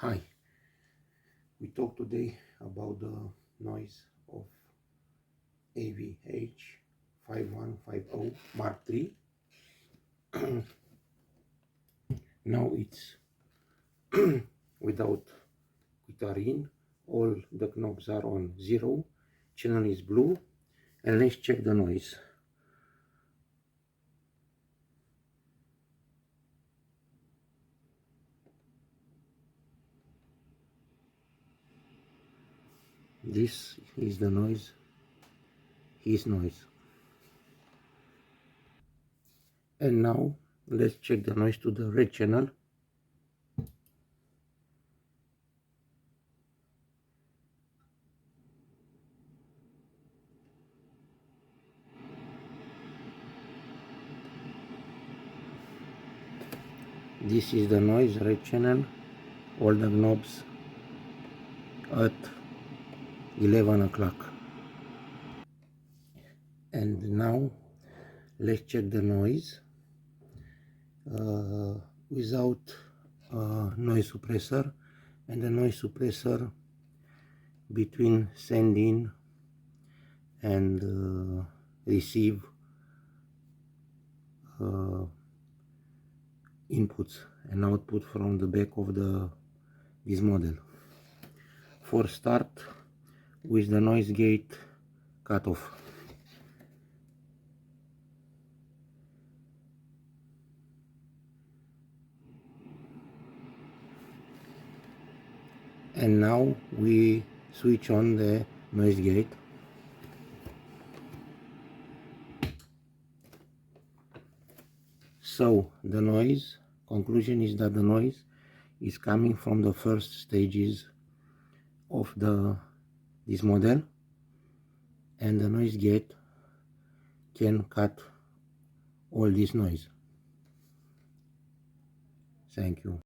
Hi, we talk today about the noise of EVH 5150 Mark III. Now it's without guitar in, all the knobs are on 0, channel is blue, and let's check the noise. This is the noise, his noise. And now let's check the noise to the red channel. This is the noise, red channel, all the knobs at 11 o'clock. And now let's check the noise without noise suppressor, and the noise suppressor between send in and receive inputs and output from the back of this model. For start, with the noise gate cut off. And now we switch on the noise gate. So the noise, conclusion is that the noise is coming from the first stages of this model, and the noise gate can cut all this noise. Thank you.